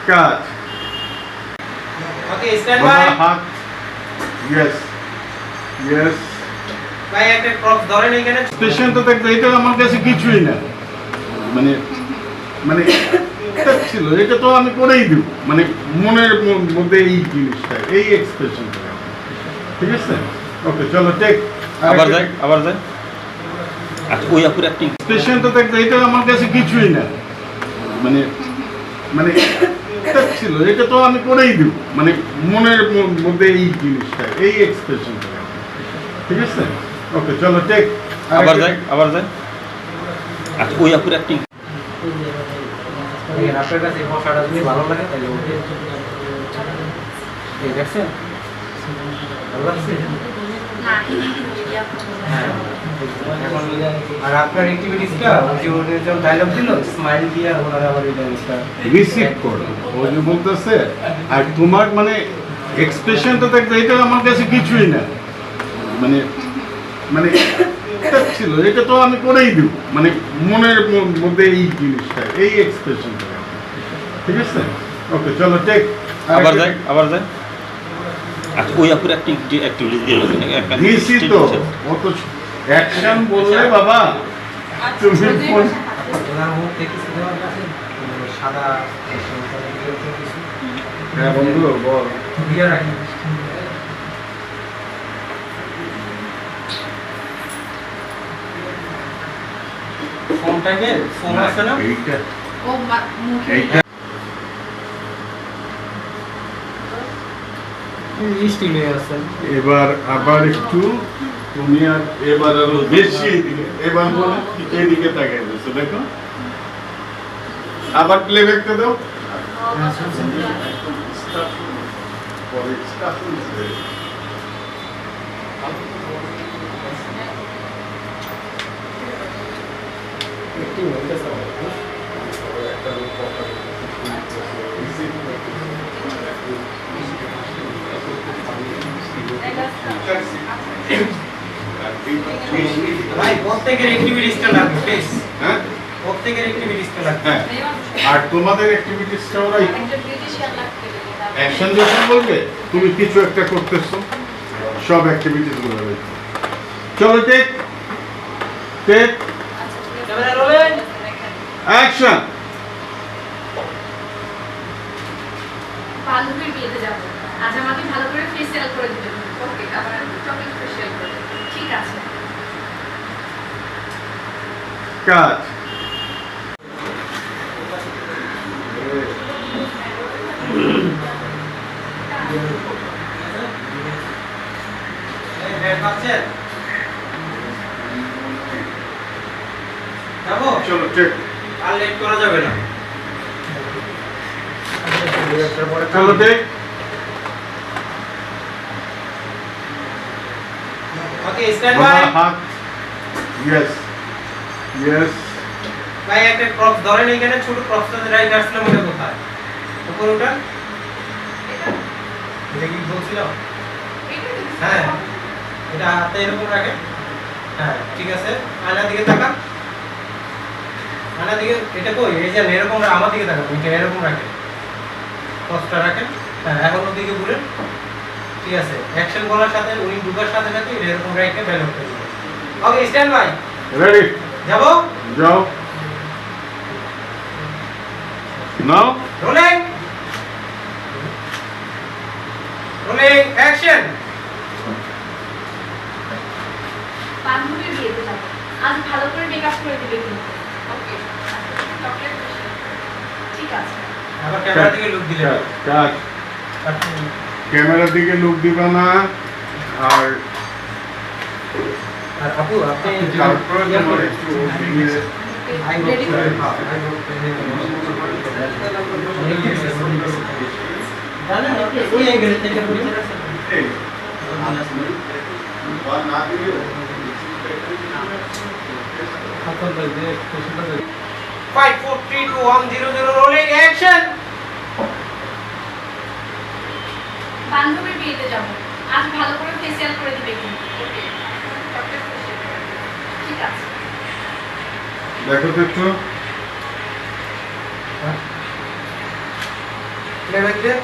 কাজ। ওকে stand by. হাত। Yes yes. ভাই একটা ক্রস ধরেন এখানে। স্টেশন তো দেখতে এটা আমার কাছে কিছুই না, মানে মানে এটা ছিল, এটা তো আমি করেই দিব, মানে মনের মধ্যে এই জিনিসটা, এই এক্সপ্রেশনটা। ঠিক আছে, ওকে চলো টেক। আবার যাই। আচ্ছা ওই আপুর অ্যাক্টিং স্টেশন তো দেখতে এটা আমার কাছে কিছুই না, মানে মানে এটা ছিল, এটা তো আমি করেই দিব, মানে মনের মধ্যে এই জিনিসটা, এই এক্সপ্রেশনটা। ঠিক আছে, ওকে চলো টেক। আবার যাই। আচ্ছা ওই আপুর অ্যাক্টিং আপনার কাছে ভাষাটা যদি ভালো লাগে তাহলে ওকে এই দেখছেন ভালো লাগছে। হ্যাঁ এখন আর আপনার অ্যাক্টিভিটিসটা ওই যে যখন ডায়লগ দিল স্মাইল দিয়ে ওনারা আবার এই ডায়লগটা রিসিভ করো, ও যে বলতেছে। আর তোমার মানে এক্সপ্রেশনটা দেখতে এটা আমার কাছে কিছুই না, মানে মানে এটা ছিল, এটা তো আমি করেই দিব, মানে মনের মধ্যে এই জিনিসটা, এই এক্সপ্রেশনটা। ঠিক আছে, ওকে চলো টেক। আবার যাই। আচ্ছা ওই আপুর অ্যাক্টিং যে অ্যাক্টিভিটি দিয়েছি তো, অত অ্যাকশন বললে বাবা তুমি ওনার মুখ দেখেছি দেওয়ার কাছে সাদা কিছু হ্যাঁ বন্ধু বল। দিয়ে রাখি ফোন টাইপের ফোন আছে না এইটা ও মুখে এইটা স্টিল হয়ে আছে। এবার আবার একটু তুমি, আর এবার আরো বেশি এদিকে, এবার বলে এদিকে তাকাই দিচ্ছ, দেখো আবার প্লেব্যাকটা দাও। ভাই প্রত্যেকের অ্যাক্টিভিটিসটা লাগবে প্লিজ। হ্যাঁ প্রত্যেকের অ্যাক্টিভিটিসটা লাগবে। হ্যাঁ, আর তোমাদের অ্যাক্টিভিটিসটা ওরা একটা বিউটিশিয়ান লাগবে। অ্যাকশন যখন বলবে তুমি কিছু একটা করতেছো, সব অ্যাক্টিভিটিস গুলো রয়েছে। চলো take take camera rolling action. বান্ধবীর বিয়েতে যাব, আজ আমাকে ভালো করে ফেসিয়াল করে দিবেন। ওকে, আবার চকলেট ফেসিয়াল করে দেবেন। ঠিক আছে। কাজ। পাচ্ছেন যাবো। চলো টেক আর লেট করা যাবে না। চলো টেক। Okay stand by. হাত। Yes yes. ভাই একটা ক্রস ধরেন এখানে, ছোট ক্রসটা রাইট আসলে মনে কোথায় উপর ওটা এটা কি বলছিলাম? হ্যাঁ এটা হাতে এরকম রাখেন। হ্যাঁ ঠিক আছে, আয়নার দিকে তাকান। আয়নার দিকে এটা কই এই যে এরকম আমার দিকে তাকান, এটা এরকম রাখেন, ক্রসটা রাখেন। হ্যাঁ এখন ওদিকে ঘুরেন। ঠিক আছে, অ্যাকশন বলার সাথে উনি ঢুকার সাথে সাথে এরকম রাখে ডায়লগটা দিবেন। ওকে স্ট্যান্ড বাই। রেডি যাবো। যাও। নাও রোলিং রোলিং অ্যাকশন। বান্ধবীর বিয়েতে যাব, আজ ভালো করে মেকআপ করে দিবে কিন্তু। ওকে, চকলেট ফেসিয়াল। ঠিক আছে। আবার ক্যামেরা দিকে লুক দিলে কাজ। ক্যামেরার দিকে লুক দিবা না, আর আর আপু আপনি তারপরে তোমার একটু ওদিকে রেডি করে ওই অ্যাঙ্গেল থেকে বলি। না দিলে 5 4 3 2 1 0 0 রোলিং অ্যাকশন। বান্ধবীর বিয়েতে যাব, আজ ভালো করে ফেসিয়াল করে দিবে কিন্তু। ওকে, চকলেট ফেসিয়াল। ঠিক আছে। দেখো তো একটু প্লেব্যাক দিয়ে